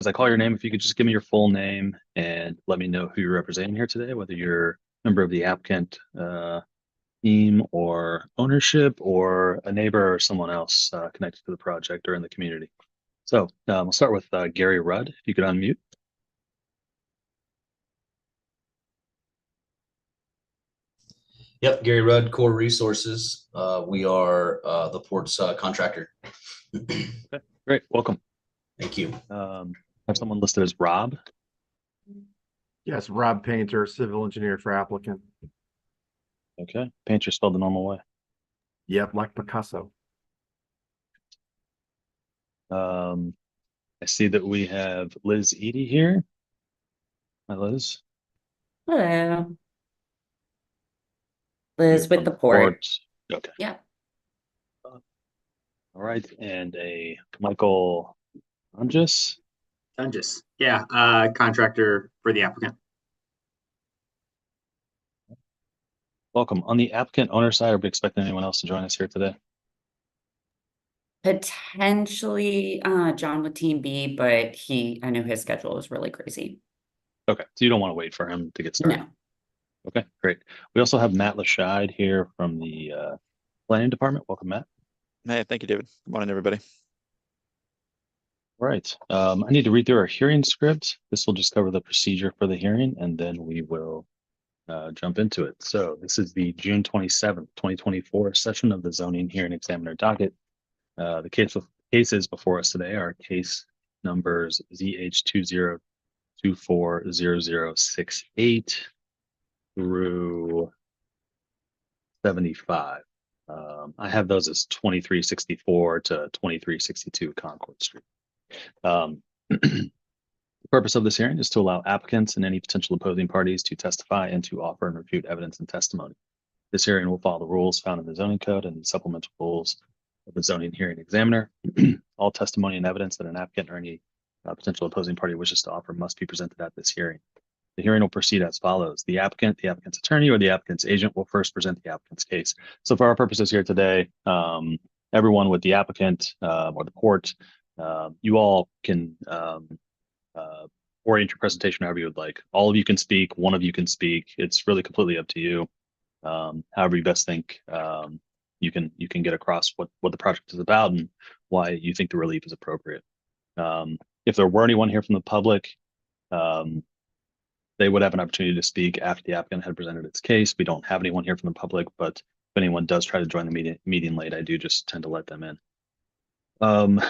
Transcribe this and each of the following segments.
as I call your name, if you could just give me your full name and let me know who you're representing here today, whether you're a member of the applicant team or ownership or a neighbor or someone else connected to the project or in the community. So we'll start with Gary Rudd, if you could unmute. Yep, Gary Rudd, Core Resources. We are the port's contractor. Okay, great, welcome. Thank you. Have someone listed as Rob. Yes, Rob Painter, civil engineer for applicant. Okay, Painter spelled the normal way. Yep, like Picasso. I see that we have Liz Eady here. Hi, Liz. Hello. Liz You're with from the port. Okay. Yeah. All right, and a Michael Dungus. Dungus, yeah, contractor for the applicant. Welcome. On the applicant owner side, are we expecting anyone else to join us here today? Potentially John with Team B, but I know his schedule is really crazy. Okay, so you don't want to wait for him to get started? No. Okay, great. We also have Matt Lashide here from the planning department. Welcome, Matt. Hey, thank you, David. Good morning, everybody. All right, I need to read through our hearing script. This will just cover the procedure for the hearing, and then we will jump into it. So this is the June 27th, 2024 session of the zoning hearing examiner docket. The cases before us today are case numbers ZH20240068 through 75. I have those as 2364 to 2362 Concord Street. The purpose of this hearing is to allow applicants and any potential opposing parties to testify and to offer and refute evidence and testimony. This hearing will follow the rules found in the zoning code and the supplemental rules of the zoning hearing examiner. All testimony and evidence that an applicant or any potential opposing party wishes to offer must be presented at this hearing. The hearing will proceed as follows. The applicant, the applicant's attorney, or the applicant's agent will first present the applicant's case. So for our purposes here today, everyone with the applicant or the port, you all can orient your presentation however you would like. All of you can speak, one of you can speak. It's really completely up to you. However you best think you can get across what the project is about and why you think the relief is appropriate. If there were anyone here from the public, they would have an opportunity to speak after the applicant had presented its case. We don't have anyone here from the public, but if anyone does try to join the meeting late, I do just tend to let them in.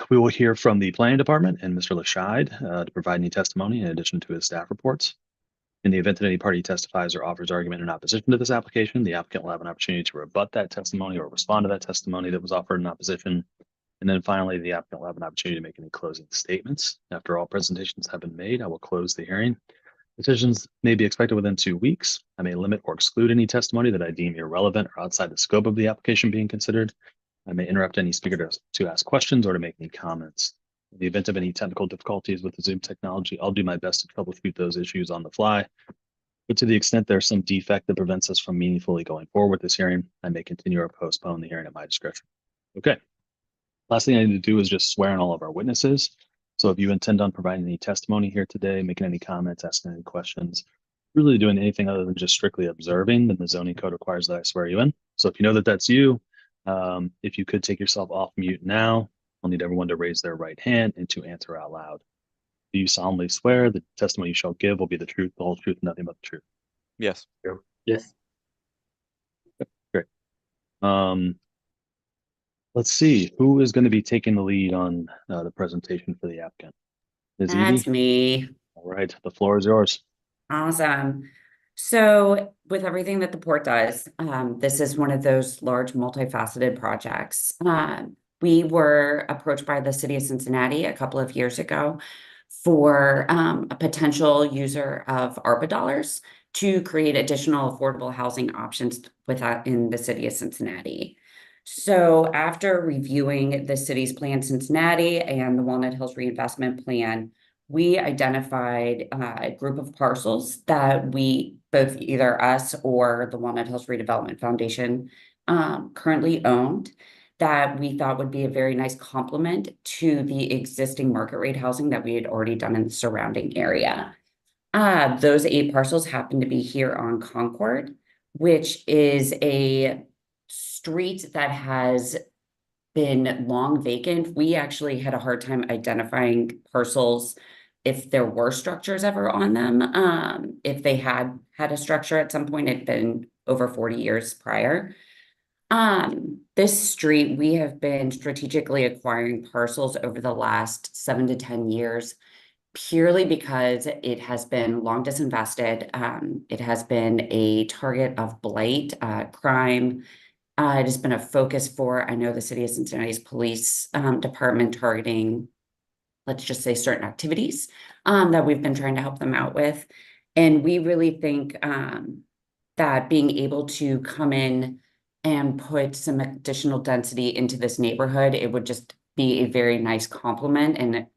We will hear from the planning department and Mr. Lashide to provide any testimony in addition to his staff reports. In the event that any party testifies or offers argument in opposition to this application, the applicant will have an opportunity to rebut that testimony or respond to that testimony that was offered in opposition. And then finally, the applicant will have an opportunity to make any closing statements. After all presentations have been made, I will close the hearing. Decisions may be expected within 2 weeks. I may limit or exclude any testimony that I deem irrelevant or outside the scope of the application being considered. I may interrupt any speaker to ask questions or to make any comments. In the event of any technical difficulties with the Zoom technology, I'll do my best to troubleshoot those issues on the fly. But to the extent there's some defect that prevents us from meaningfully going forward with this hearing, I may continue or postpone the hearing at my discretion. Okay. Last thing I need to do is just swear in all of our witnesses. So if you intend on providing any testimony here today, making any comments, asking any questions, really doing anything other than just strictly observing, then the zoning code requires that I swear you in. So if you know that that's you, if you could take yourself off mute now, I'll need everyone to raise their right hand and to answer out loud. Do you solemnly swear the testimony you shall give will be the truth, the whole truth, and nothing but the truth? Yes. Yes. Great. Let's see, who is going to be taking the lead on the presentation for the applicant? Ms. Edie? That's me. All right, the floor is yours. Awesome. So with everything that the port does, this is one of those large multifaceted projects. We were approached by the city of Cincinnati a couple of years ago for a potential user of ARPA dollars to create additional affordable housing options in the city of Cincinnati. So after reviewing the city's Plan Cincinnati and the Walnut Hills Reinvestment Plan, we identified a group of parcels that we, both either us or the Walnut Hills Redevelopment Foundation, currently owned. that we thought would be a very nice complement to the existing market rate housing that we had already done in the surrounding area. Those 8 parcels happen to be here on Concord, which is a street that has been long vacant. We actually had a hard time identifying parcels if there were structures ever on them. If they had a structure at some point, it'd been over 40 years prior. This street, we have been strategically acquiring parcels over the last 7 to 10 years, purely because it has been long disinvested. It has been a target of blight, crime. It has been a focus for, I know, the city of Cincinnati's police department targeting, let's just say, certain activities that we've been trying to help them out with. And we really think that being able to come in and put some additional density into this neighborhood, it would just be a very nice complement and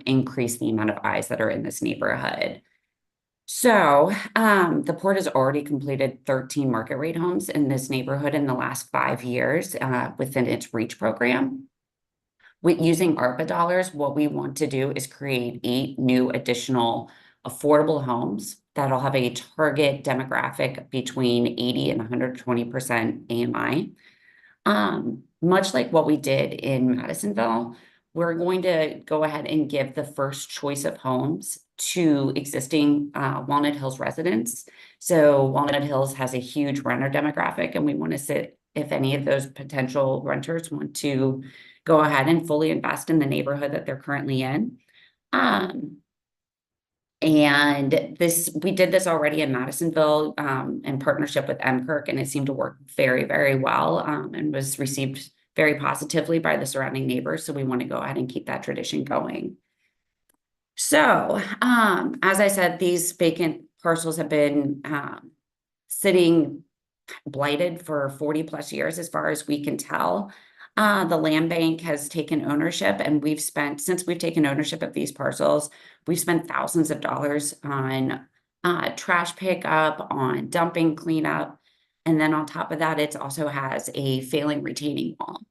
increase the amount of eyes that are in this neighborhood. So the port has already completed 13 market rate homes in this neighborhood in the last 5 years within its REACH program. With using ARPA dollars, what we want to do is create 8 new additional affordable homes that'll have a target demographic between 80 and 120% AMI. Much like what we did in Madisonville, we're going to go ahead and give the first choice of homes to existing Walnut Hills residents. So Walnut Hills has a huge renter demographic, and we want to sit if any of those potential renters want to go ahead and fully invest in the neighborhood that they're currently in. And we did this already in Madisonville in partnership with MKirk, and it seemed to work very, very well and was received very positively by the surrounding neighbors. So we want to go ahead and keep that tradition going. So as I said, these vacant parcels have been sitting blighted for 40 plus years, as far as we can tell. The land bank has taken ownership, and since we've taken ownership of these parcels, we've spent thousands of dollars on trash pickup, on dumping cleanup. And then on top of that, it also has a failing retaining wall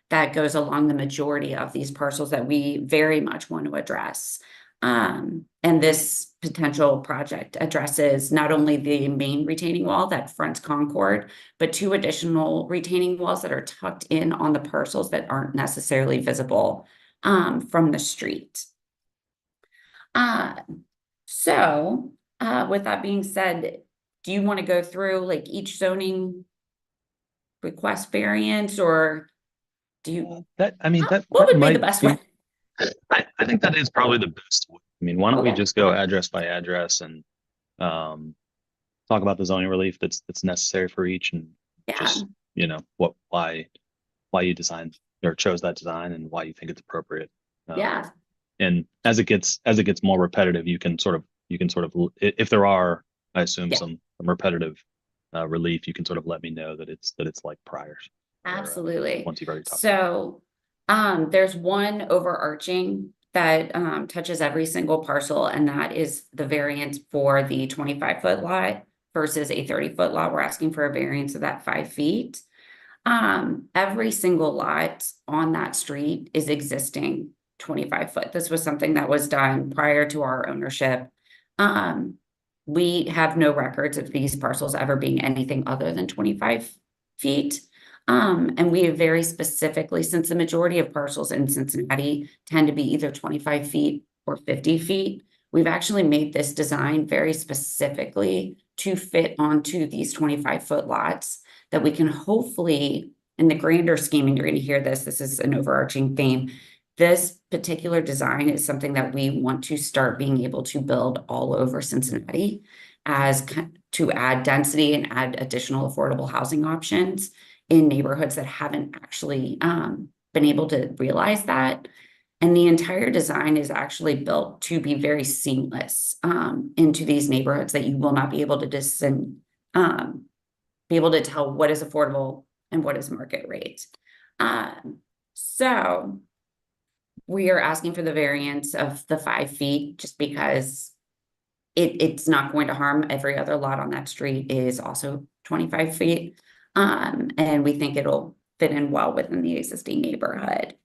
that goes along the majority of these parcels that we very much want to address. And this potential project addresses not only the main retaining wall that fronts Concord, but 2 additional retaining walls that are tucked in on the parcels that aren't necessarily visible from the street. So with that being said, do you want to go through like each zoning request variance, or do you? What would be might the best way? I think that is probably the best way. I mean, why don't we Okay. just go address by address and talk about the zoning relief that's necessary for each, and just, you know, why you designed or chose that design and why you think it's appropriate. Yeah. And as it gets more repetitive, you can sort of if there are, I assume, some repetitive relief, you can sort of let me know that it's like priors. Absolutely. Once you've already talked. So there's one overarching that touches every single parcel, and that is the variance for the 25-foot lot versus a 30-foot lot. We're asking for a variance of that 5 feet. Every single lot on that street is existing 25-foot. This was something that was done prior to our ownership. We have no records of these parcels ever being anything other than 25 feet. And we have very specifically, since the majority of parcels in Cincinnati tend to be either 25 feet or 50 feet, we've actually made this design very specifically to fit onto these 25-foot lots that we can hopefully, in the grander scheme, and you're going to hear this is an overarching theme. This particular design is something that we want to start being able to build all over Cincinnati to add density and add additional affordable housing options in neighborhoods that haven't actually been able to realize that. And the entire design is actually built to be very seamless into these neighborhoods, that you will not be able to be able to tell what is affordable and what is market rate. So we are asking for the variance of the 5 feet just because it's not going to harm. Every other lot on that street is also 25 feet. And we think it'll fit in well within the existing neighborhood.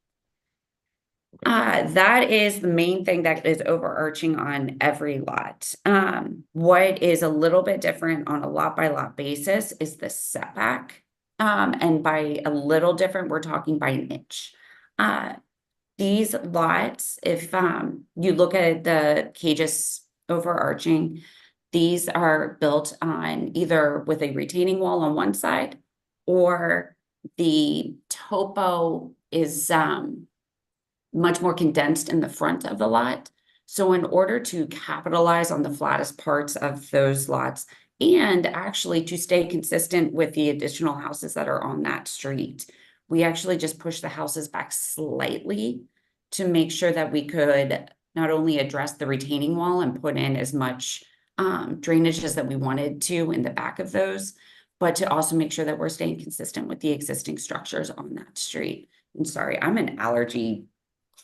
That is the main thing that is overarching on every lot. What is a little bit different on a lot by lot basis is the setback. And by a little different, we're talking by an inch. These lots, if you look at the cages overarching, these are built on either with a retaining wall on one side, or the topo is much more condensed in the front of the lot. So in order to capitalize on the flattest parts of those lots and actually to stay consistent with the additional houses that are on that street, we actually just push the houses back slightly to make sure that we could not only address the retaining wall and put in as much drainage as that we wanted to in the back of those, but to also make sure that we're staying consistent with the existing structures on that street. I'm sorry, I'm an allergy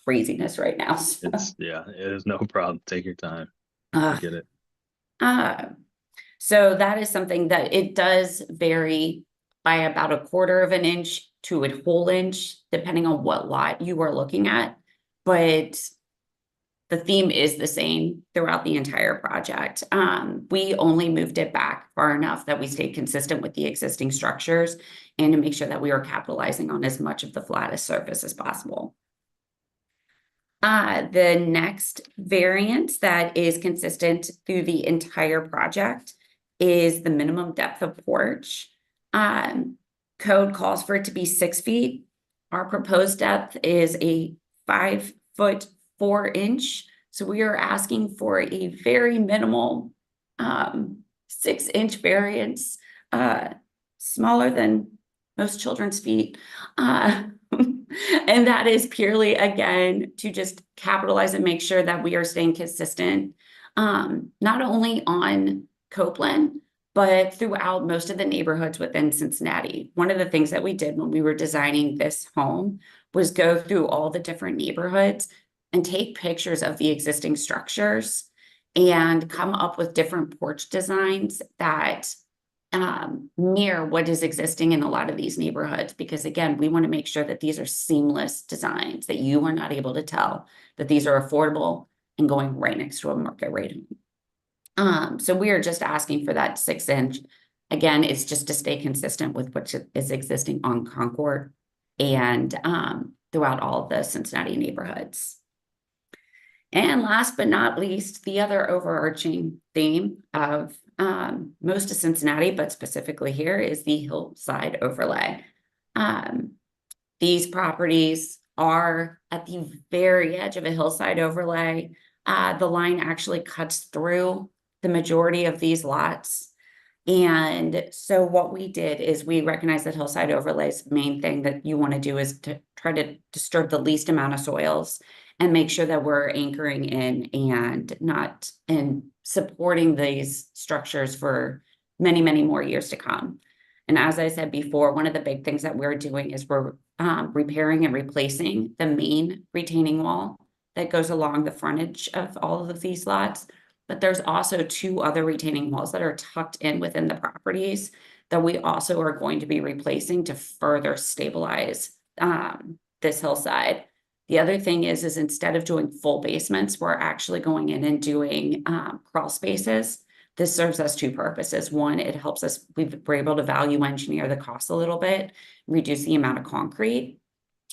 craziness right now. So. Yeah, it is no problem. Take your time. I get it. So that is something that it does vary by about 1/4 of an inch to a whole inch, depending on what lot you are looking at. But the theme is the same throughout the entire project. We only moved it back far enough that we stayed consistent with the existing structures and to make sure that we are capitalizing on as much of the flattest surface as possible. The next variance that is consistent through the entire project is the minimum depth of porch. Code calls for it to be 6 feet. Our proposed depth is a 5'4". So we are asking for a very minimal 6-inch variance, smaller than most children's feet. And that is purely, again, to just capitalize and make sure that we are staying consistent, not only on Copeland, but throughout most of the neighborhoods within Cincinnati. One of the things that we did when we were designing this home was go through all the different neighborhoods and take pictures of the existing structures and come up with different porch designs that mirror what is existing in a lot of these neighborhoods, because again, we want to make sure that these are seamless designs, that you are not able to tell that these are affordable and going right next to a market rate home. So we are just asking for that 6-inch. Again, it's just to stay consistent with what is existing on Concord and throughout all of the Cincinnati neighborhoods. And last but not least, the other overarching theme of most of Cincinnati, but specifically here, is the hillside overlay. These properties are at the very edge of a hillside overlay. The line actually cuts through the majority of these lots. And so what we did is we recognize that hillside overlay's main thing that you want to do is to try to disturb the least amount of soils and make sure that we're anchoring in and supporting these structures for many, many more years to come. And as I said before, one of the big things that we're doing is we're repairing and replacing the main retaining wall that goes along the frontage of all of these lots. But there's also 2 other retaining walls that are tucked in within the properties that we also are going to be replacing to further stabilize this hillside. The other thing is instead of doing full basements, we're actually going in and doing crawl spaces. This serves us 2 purposes. One, it helps us, we're able to value engineer the cost a little bit, reduce the amount of concrete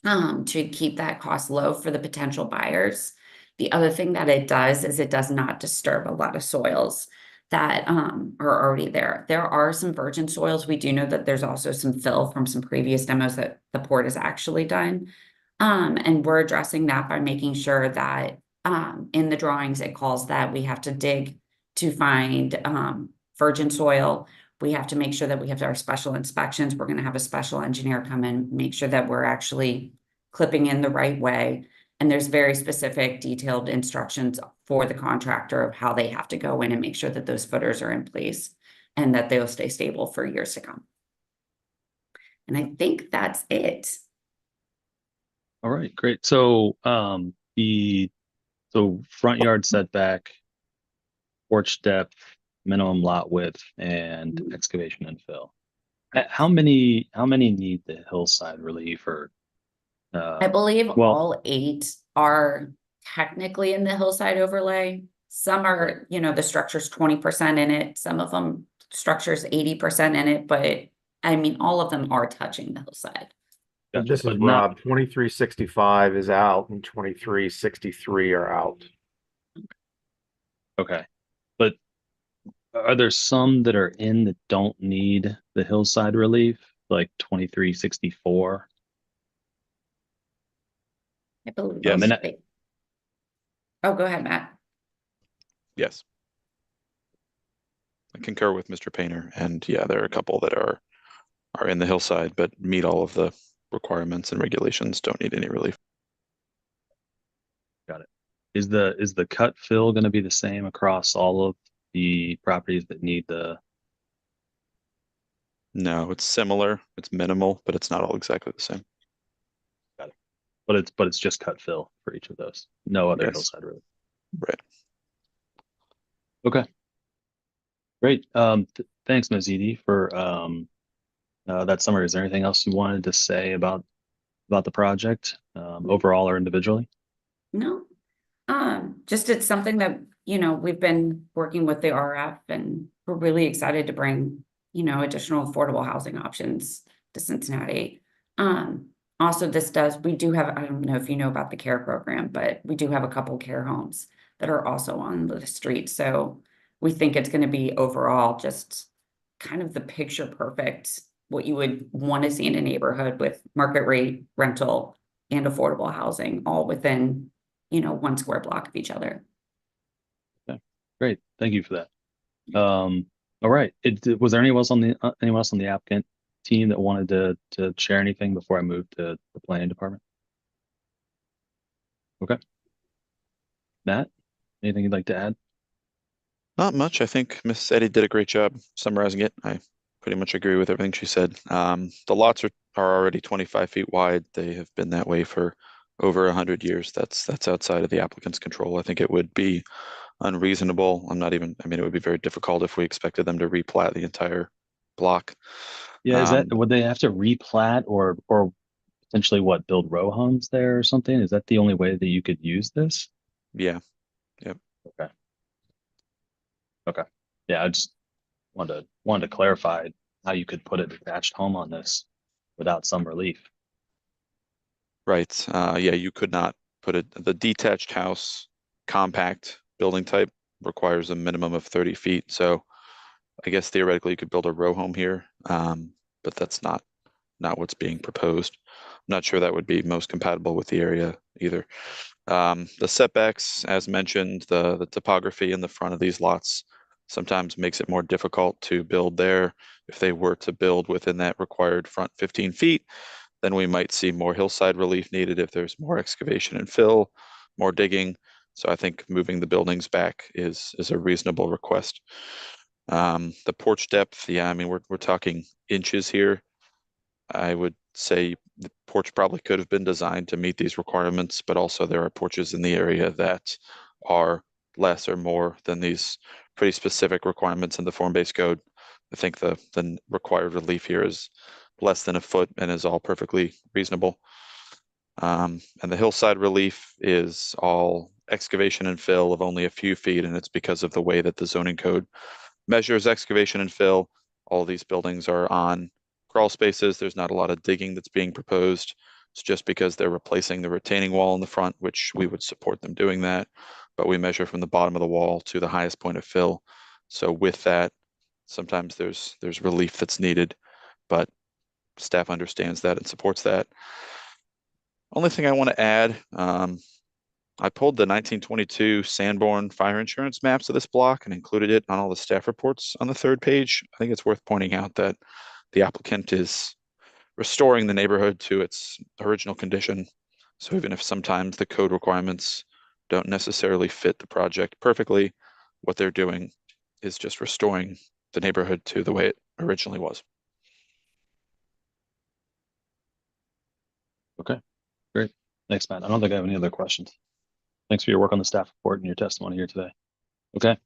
to keep that cost low for the potential buyers. The other thing that it does is it does not disturb a lot of soils that are already there. There are some virgin soils. We do know that there's also some fill from some previous demos that the port has actually done. And we're addressing that by making sure that in the drawings, it calls that we have to dig to find virgin soil. We have to make sure that we have our special inspections. We're going to have a special engineer come in, make sure that we're actually clipping in the right way. And there's very specific detailed instructions for the contractor of how they have to go in and make sure that those footers are in place and that they'll stay stable for years to come. And I think that's it. All right, great. So front yard setback, porch depth, minimum lot width, and excavation and fill. How many need the hillside relief or? I believe well- all 8 are technically in the hillside overlay. Some are, you know, the structure's 20% in it. Some of them structure's 80% in it, but I mean, all of them are touching the hillside. Gotcha, This is but not- Rob, 2365 is out and 2363 are out. Okay, but are there some that are in that don't need the hillside relief, like 2364? I believe. Yes. I mean, Oh, go ahead, Matt. Yes. I concur with Mr. Painter, and yeah, there are a couple that are in the hillside, but meet all of the requirements and regulations, don't need any relief. Got it. Is the cut fill going to be the same across all of the properties that need the? No, it's similar, it's minimal, but it's not all exactly the same. But it's just cut fill for each of those. No other Yes. hillside relief. Right. Okay. Great. Thanks, Ms. Edie, for that summary. Is there anything else you wanted to say about the project overall or individually? No. Just it's something that, you know, we've been working with the RF and we're really excited to bring, you know, additional affordable housing options to Cincinnati. Also we do have, I don't know if you know about the CARE program, but we do have a couple care homes that are also on the street. So we think it's going to be overall just kind of the picture perfect, what you would want to see in a neighborhood with market rate rental and affordable housing all within, you know, 1 square block of each other. Great. Thank you for that. All right. Was there anyone else on the applicant team that wanted to share anything before I move to the planning department? Okay. Matt, anything you'd like to add? Not much. I think Miss Eddy did a great job summarizing it. I pretty much agree with everything she said. The lots are already 25 feet wide. They have been that way for over 100 years. That's outside of the applicant's control. I think it would be unreasonable. I mean, it would be very difficult if we expected them to replat the entire block. Yeah, would they have to replat or potentially build row homes there or something? Is that the only way that you could use this? Yeah. Yep. Okay. Yeah, I just wanted to clarify how you could put a detached home on this without some relief. Right. Yeah, you could not put the detached house compact building type requires a minimum of 30 feet. So I guess theoretically you could build a row home here, but that's not what's being proposed. I'm not sure that would be most compatible with the area either. The setbacks, as mentioned, the topography in the front of these lots sometimes makes it more difficult to build there. If they were to build within that required front 15 feet, then we might see more hillside relief needed if there's more excavation and fill, more digging. So I think moving the buildings back is a reasonable request. The porch depth, yeah, I mean, we're talking inches here. I would say the porch probably could have been designed to meet these requirements, but also there are porches in the area that are less or more than these pretty specific requirements in the form-based code. I think the required relief here is less than a foot and is all perfectly reasonable. And the hillside relief is all excavation and fill of only a few feet, and it's because of the way that the zoning code measures excavation and fill. All these buildings are on crawl spaces. There's not a lot of digging that's being proposed. It's just because they're replacing the retaining wall in the front, which we would support them doing that. But we measure from the bottom of the wall to the highest point of fill. So with that, sometimes there's relief that's needed, but staff understands that and supports that. Only thing I want to add, I pulled the 1922 Sanborn fire insurance maps of this block and included it on all the staff reports on the 3rd page. I think it's worth pointing out that the applicant is restoring the neighborhood to its original condition. So even if sometimes the code requirements don't necessarily fit the project perfectly, what they're doing is just restoring the neighborhood to the way it originally was. Okay, great. Thanks, Matt. I don't think I have any other questions. Thanks for your work on the staff report and your testimony here today. Okay.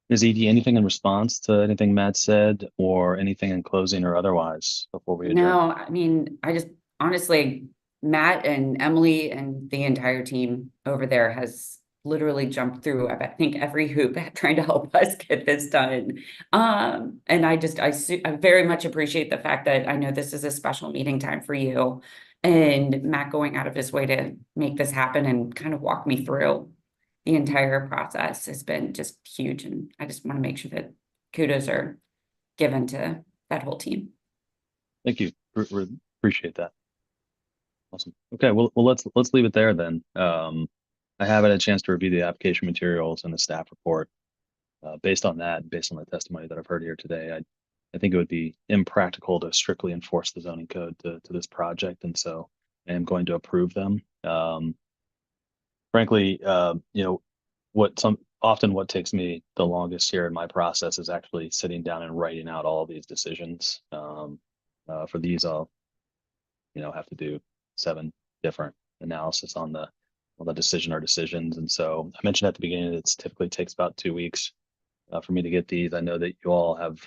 Ms. Edie, anything in response to anything Matt said or anything in closing or otherwise before we adjourn? No, I mean, I just honestly, Matt and Emily and the entire team over there has literally jumped through, I think, every hoop trying to help us get this done. And I very much appreciate the fact that I know this is a special meeting time for you and Matt going out of his way to make this happen and kind of walk me through the entire process has been just huge. And I just want to make sure that kudos are given to that whole team. Thank you. Appreciate that. Awesome. Okay, well, let's leave it there then. I haven't had a chance to review the application materials and the staff report. Based on that, based on the testimony that I've heard here today, I think it would be impractical to strictly enforce the zoning code to this project, and so I am going to approve them. Frankly, you know, what takes me the longest here in my process is actually sitting down and writing out all of these decisions. For these, I'll, have to do 7 different analysis on the decision or decisions. And so I mentioned at the beginning, it typically takes about 2 weeks for me to get these. I know that you all have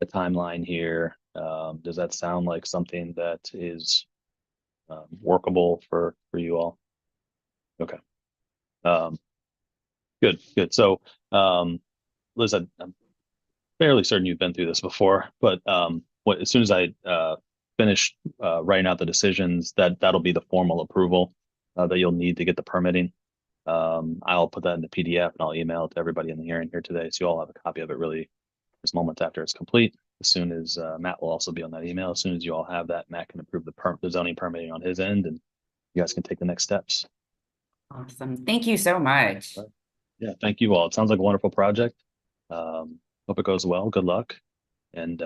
a timeline here. Does that sound like something that is workable for you all? Okay. Good. So, Liz, I'm fairly certain you've been through this before, but as soon as I finish writing out the decisions, that'll be the formal approval that you'll need to get the permitting. I'll put that in the PDF and I'll email it to everybody in the hearing here today, so you all have a copy of it really this moment after it's complete. As soon as Matt will also be on that email. As soon as you all have that, Matt can approve the zoning permitting on his end, and you guys can take the next steps. Awesome. Thank you so much. Yeah, thank you all. It sounds like a wonderful project. Hope it goes well. Good luck. And